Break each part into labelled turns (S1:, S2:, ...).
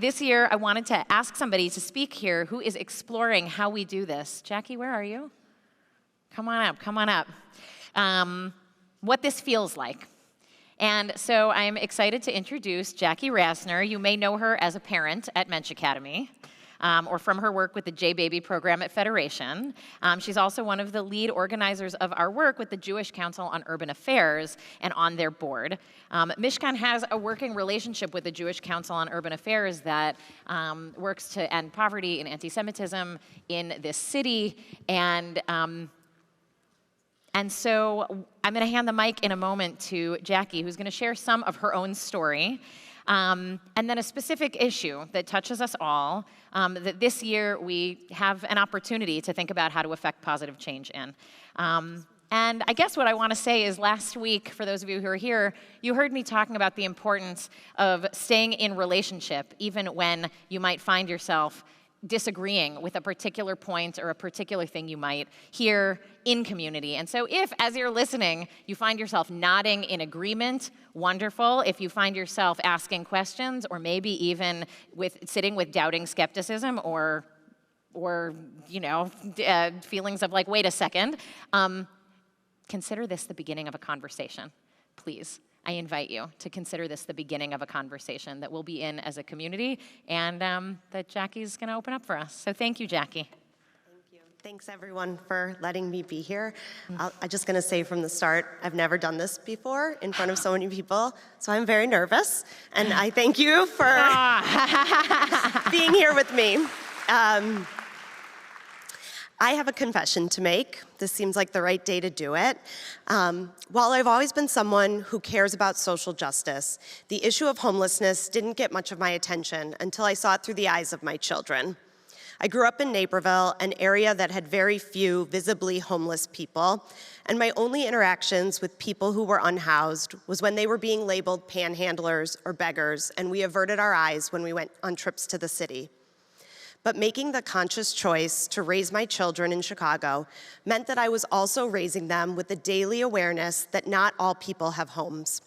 S1: this year, I wanted to ask somebody to speak here who is exploring how we do this. Jackie, where are you? Come on up, come on up. What this feels like. And so I'm excited to introduce Jackie Rassner. You may know her as a parent at Mensch Academy, or from her work with the J-Baby program at Federation. She's also one of the lead organizers of our work with the Jewish Council on Urban Affairs and on their board. Mishkan has a working relationship with the Jewish Council on Urban Affairs that works to end poverty and anti-Semitism in this city. And so I'm going to hand the mic in a moment to Jackie, who's going to share some of her own story, and then a specific issue that touches us all, that this year we have an opportunity to think about how to affect positive change in. And I guess what I want to say is last week, for those of you who are here, you heard me talking about the importance of staying in relationship, even when you might find yourself disagreeing with a particular point or a particular thing you might hear in community. And so if, as you're listening, you find yourself nodding in agreement, wonderful. If you find yourself asking questions, or maybe even sitting with doubting skepticism or feelings of like, wait a second, consider this the beginning of a conversation, please. I invite you to consider this the beginning of a conversation that we'll be in as a community, and that Jackie's going to open up for us. So thank you, Jackie.
S2: Thank you. Thanks, everyone, for letting me be here. I'm just going to say from the start, I've never done this before in front of so many people, so I'm very nervous, and I thank you for being here with me. I have a confession to make. This seems like the right day to do it. While I've always been someone who cares about social justice, the issue of homelessness didn't get much of my attention until I saw it through the eyes of my children. I grew up in Naperville, an area that had very few visibly homeless people, and my only interactions with people who were unhoused was when they were being labeled panhandlers or beggars, and we averted our eyes when we went on trips to the city. But making the conscious choice to raise my children in Chicago meant that I was also raising them with the daily awareness that not all people have homes.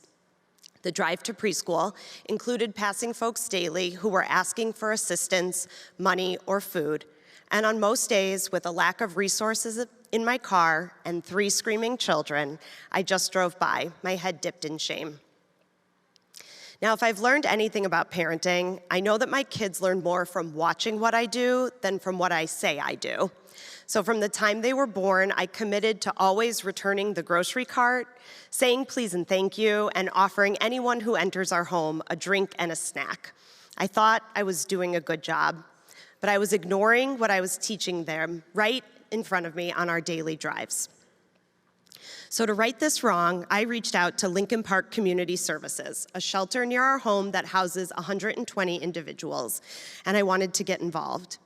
S2: The drive to preschool included passing folks daily who were asking for assistance, money, or food. And on most days, with a lack of resources in my car and 3 screaming children, I just drove by, my head dipped in shame. Now, if I've learned anything about parenting, I know that my kids learn more from watching what I do than from what I say I do. So from the time they were born, I committed to always returning the grocery cart, saying please and thank you, and offering anyone who enters our home a drink and a snack. I thought I was doing a good job, but I was ignoring what I was teaching them right in front of me on our daily drives. So to right this wrong, I reached out to Lincoln Park Community Services, a shelter near our home that houses 120 individuals, and I wanted to get involved.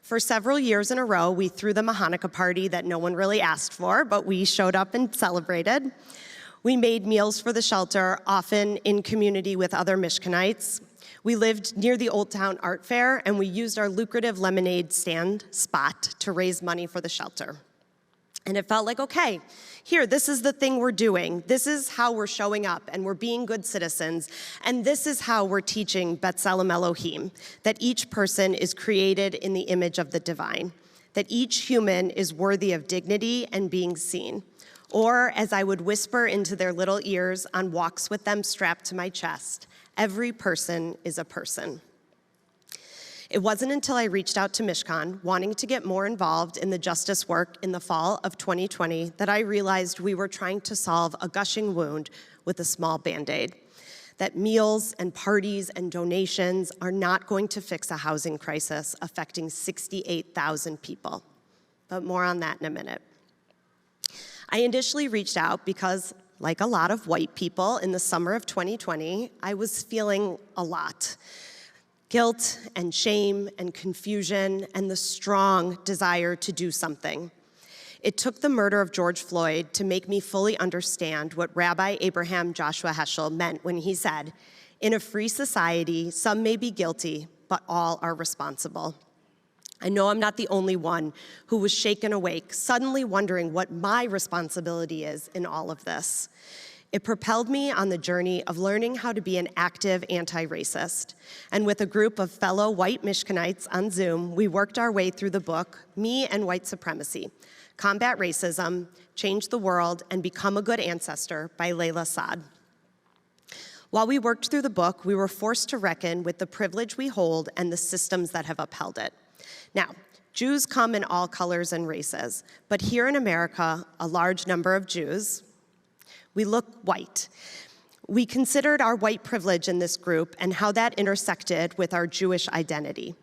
S2: For several years in a row, we threw them a Hanukkah party that no one really asked for, but we showed up and celebrated. We made meals for the shelter, often in community with other Mishkanites. We lived near the Old Town Art Fair, and we used our lucrative lemonade stand spot to raise money for the shelter. And it felt like, okay, here, this is the thing we're doing. This is how we're showing up, and we're being good citizens. And this is how we're teaching B'Tselem Elohim, that each person is created in the image of the divine, that each human is worthy of dignity and being seen. Or, as I would whisper into their little ears on walks with them strapped to my chest, every person is a person. It wasn't until I reached out to Mishkan, wanting to get more involved in the justice work in the fall of 2020, that I realized we were trying to solve a gushing wound with a small Band-Aid. That meals and parties and donations are not going to fix a housing crisis affecting 68,000 people. But more on that in a minute. I initially reached out because, like a lot of white people in the summer of 2020, I was feeling a lot. Guilt and shame and confusion and the strong desire to do something. It took the murder of George Floyd to make me fully understand what Rabbi Abraham Joshua Heschel meant when he said, "In a free society, some may be guilty, but all are responsible." I know I'm not the only one who was shaken awake, suddenly wondering what my responsibility is in all of this. It propelled me on the journey of learning how to be an active anti-racist. And with a group of fellow white Mishkanites on Zoom, we worked our way through the book, Me and White Supremacy: Combat Racism, Change the World, and Become a Good Ancestor by Layla Saad. While we worked through the book, we were forced to reckon with the privilege we hold and the systems that have upheld it. Now, Jews come in all colors and races, but here in America, a large number of Jews, we look white. We considered our white privilege in this group and how that intersected with our Jewish identity.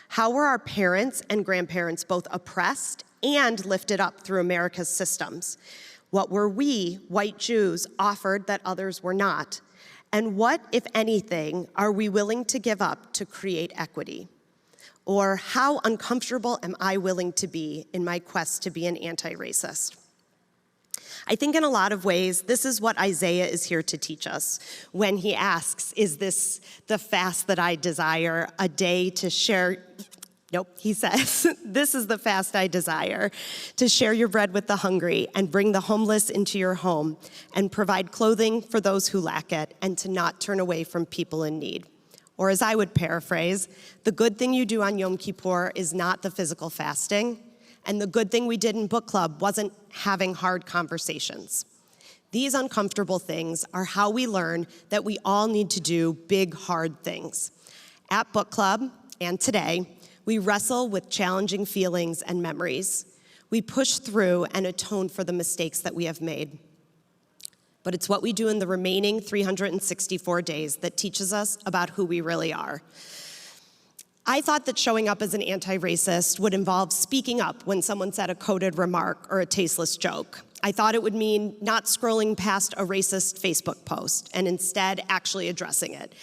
S2: How were our parents and grandparents both oppressed and lifted up through America's systems? What were we, white Jews, offered that others were not? And what, if anything, are we willing to give up to create equity? Or how uncomfortable am I willing to be in my quest to be an anti-racist? I think in a lot of ways, this is what Isaiah is here to teach us when he asks, is this the fast that I desire, a day to share? Nope, he says, this is the fast I desire, to share your bread with the hungry and bring the homeless into your home and provide clothing for those who lack it and to not turn away from people in need. Or as I would paraphrase, the good thing you do on Yom Kippur is not the physical fasting, and the good thing we did in book club wasn't having hard conversations. These uncomfortable things are how we learn that we all need to do big, hard things. At book club, and today, we wrestle with challenging feelings and memories. We push through and atone for the mistakes that we have made. But it's what we do in the remaining 364 days that teaches us about who we really are. I thought that showing up as an anti-racist would involve speaking up when someone said a coded remark or a tasteless joke. I thought it would mean not scrolling past a racist Facebook post and instead actually addressing it.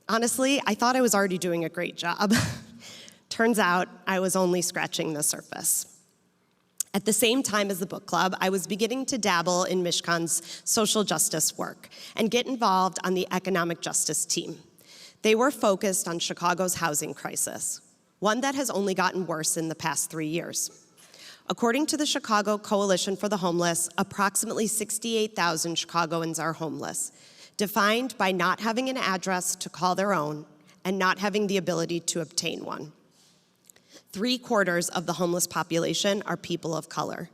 S2: Honestly, I thought I was already doing a great job. Turns out I was only scratching the surface. At the same time as the book club, I was beginning to dabble in Mishkan's social justice work and get involved on the economic justice team. They were focused on Chicago's housing crisis, one that has only gotten worse in the past 3 years. According to the Chicago Coalition for the Homeless, approximately 68,000 Chicagoans are homeless, defined by not having an address to call their own and not having the ability to obtain one. 3/4 of the homeless population are people of color.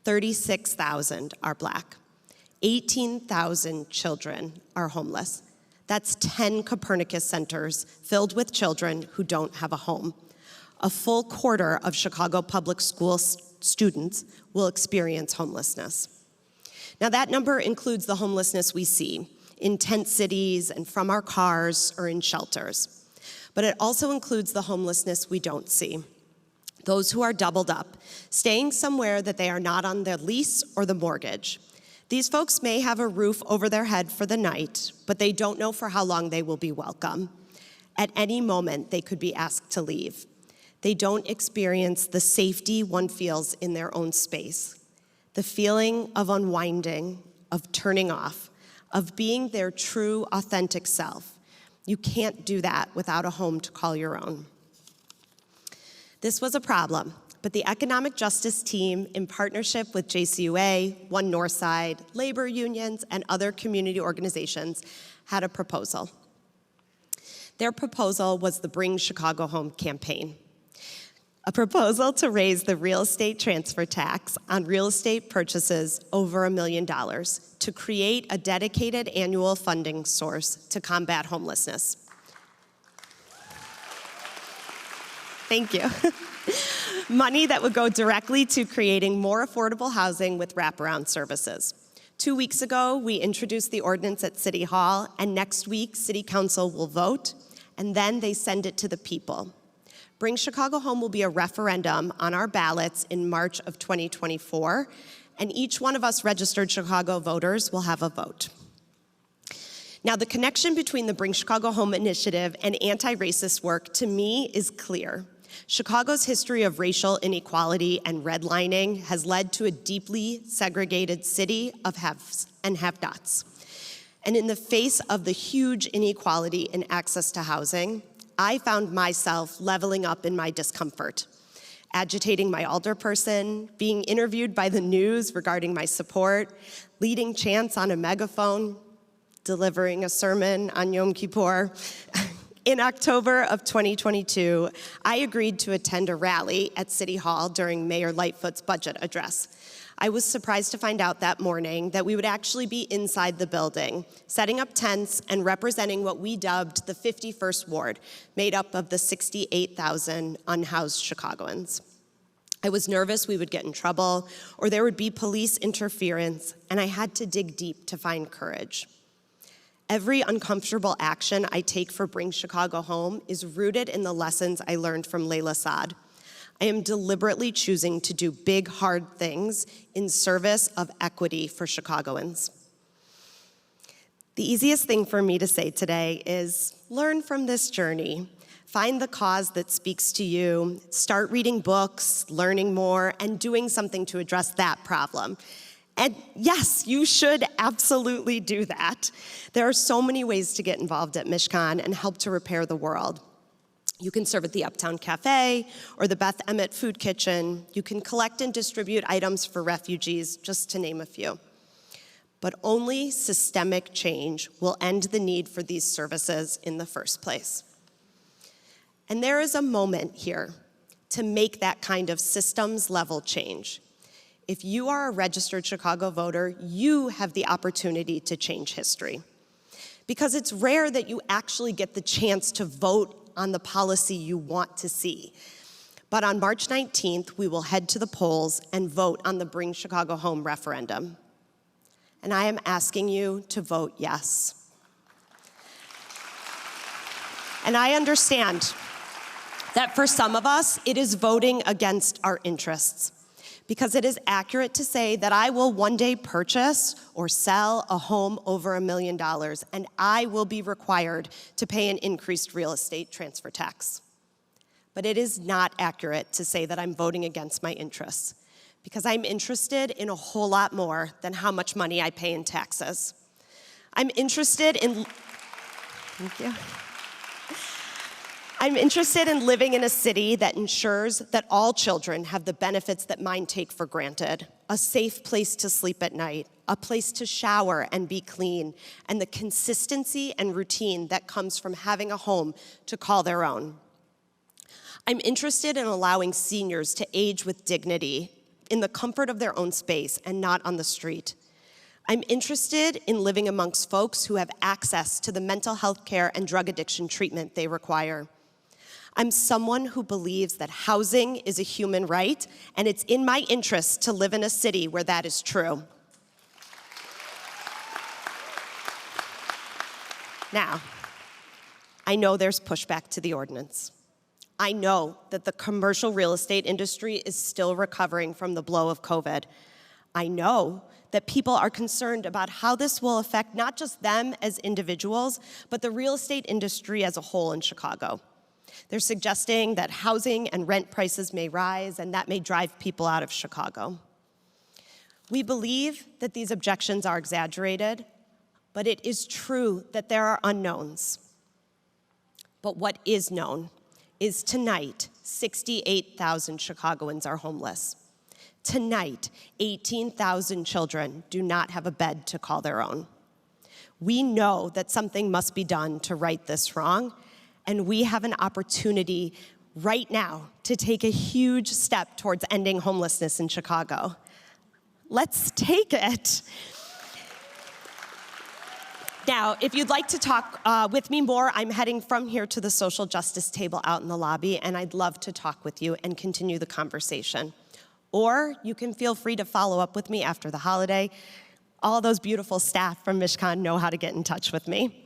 S2: 36,000 are Black. 18,000 children are homeless. That's 10 Copernicus centers filled with children who don't have a home. A full quarter of Chicago public school students will experience homelessness. Now that number includes the homelessness we see in tent cities and from our cars or in shelters. But it also includes the homelessness we don't see. Those who are doubled up, staying somewhere that they are not on their lease or the mortgage. These folks may have a roof over their head for the night, but they don't know for how long they will be welcome. At any moment, they could be asked to leave. They don't experience the safety one feels in their own space. The feeling of unwinding, of turning off, of being their true, authentic self. You can't do that without a home to call your own. This was a problem, but the economic justice team, in partnership with JCUA, One Northside, labor unions, and other community organizations, had a proposal. Their proposal was the Bring Chicago Home campaign, a proposal to raise the real estate transfer tax on real estate purchases over $1 million to create a dedicated annual funding source to combat homelessness. Thank you. Money that would go directly to creating more affordable housing with wraparound services. 2 weeks ago, we introduced the ordinance at City Hall, and next week, City Council will vote, and then they send it to the people. Bring Chicago Home will be a referendum on our ballots in March of 2024, and each one of us registered Chicago voters will have a vote. Now, the connection between the Bring Chicago Home initiative and anti-racist work, to me, is clear. Chicago's history of racial inequality and redlining has led to a deeply segregated city of haves and have-nots. And in the face of the huge inequality in access to housing, I found myself leveling up in my discomfort. agitating my alderperson, being interviewed by the news regarding my support, leading chants on a megaphone, delivering a sermon on Yom Kippur. In October of 2022, I agreed to attend a rally at City Hall during Mayor Lightfoot's budget address. I was surprised to find out that morning that we would actually be inside the building, setting up tents and representing what we dubbed the 51st Ward, made up of the 68,000 unhoused Chicagoans. I was nervous we would get in trouble or there would be police interference, and I had to dig deep to find courage. Every uncomfortable action I take for Bring Chicago Home is rooted in the lessons I learned from Layla Saad. I am deliberately choosing to do big, hard things in service of equity for Chicagoans. The easiest thing for me to say today is learn from this journey. Find the cause that speaks to you, start reading books, learning more, and doing something to address that problem. And yes, you should absolutely do that. There are so many ways to get involved at Mishkan and help to repair the world. You can serve at the Uptown Cafe or the Beth Emmett Food Kitchen. You can collect and distribute items for refugees, just to name a few. But only systemic change will end the need for these services in the first place. And there is a moment here to make that kind of systems-level change. If you are a registered Chicago voter, you have the opportunity to change history. Because it's rare that you actually get the chance to vote on the policy you want to see. But on March 19th, we will head to the polls and vote on the Bring Chicago Home referendum. And I am asking you to vote yes. And I understand that for some of us, it is voting against our interests, because it is accurate to say that I will one day purchase or sell a home over $1 million, and I will be required to pay an increased real estate transfer tax. But it is not accurate to say that I'm voting against my interests, because I'm interested in a whole lot more than how much money I pay in taxes. I'm interested in, thank you. I'm interested in living in a city that ensures that all children have the benefits that mine take for granted: a safe place to sleep at night, a place to shower and be clean, and the consistency and routine that comes from having a home to call their own. I'm interested in allowing seniors to age with dignity in the comfort of their own space and not on the street. I'm interested in living amongst folks who have access to the mental health care and drug addiction treatment they require. I'm someone who believes that housing is a human right, and it's in my interest to live in a city where that is true. Now, I know there's pushback to the ordinance. I know that the commercial real estate industry is still recovering from the blow of COVID. I know that people are concerned about how this will affect not just them as individuals, but the real estate industry as a whole in Chicago. They're suggesting that housing and rent prices may rise, and that may drive people out of Chicago. We believe that these objections are exaggerated, but it is true that there are unknowns. But what is known is tonight, 68,000 Chicagoans are homeless. Tonight, 18,000 children do not have a bed to call their own. We know that something must be done to right this wrong, and we have an opportunity right now to take a huge step towards ending homelessness in Chicago. Let's take it. Now, if you'd like to talk with me more, I'm heading from here to the social justice table out in the lobby, and I'd love to talk with you and continue the conversation. Or you can feel free to follow up with me after the holiday. All those beautiful staff from Mishkan know how to get in touch with me.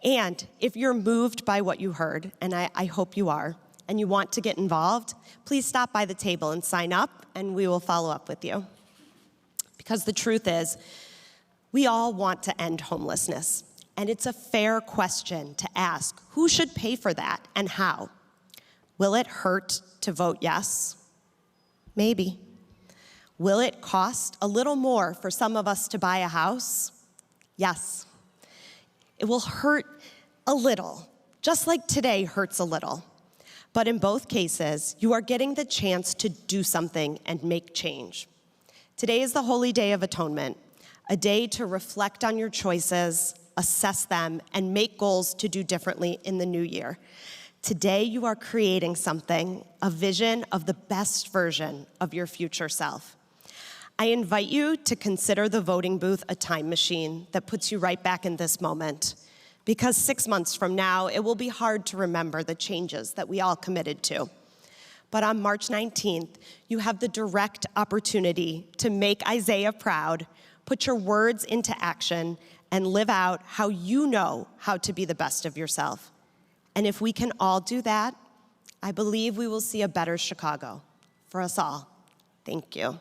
S2: And if you're moved by what you heard, and I hope you are, and you want to get involved, please stop by the table and sign up, and we will follow up with you. Because the truth is, we all want to end homelessness, and it's a fair question to ask, who should pay for that and how? Will it hurt to vote yes? Maybe. Will it cost a little more for some of us to buy a house? Yes. It will hurt a little, just like today hurts a little. But in both cases, you are getting the chance to do something and make change. Today is the Holy Day of Atonement, a day to reflect on your choices, assess them, and make goals to do differently in the new year. Today, you are creating something, a vision of the best version of your future self. I invite you to consider the voting booth a time machine that puts you right back in this moment. Because 6 months from now, it will be hard to remember the changes that we all committed to. But on March 19th, you have the direct opportunity to make Isaiah proud, put your words into action, and live out how you know how to be the best of yourself. And if we can all do that, I believe we will see a better Chicago for us all. Thank you.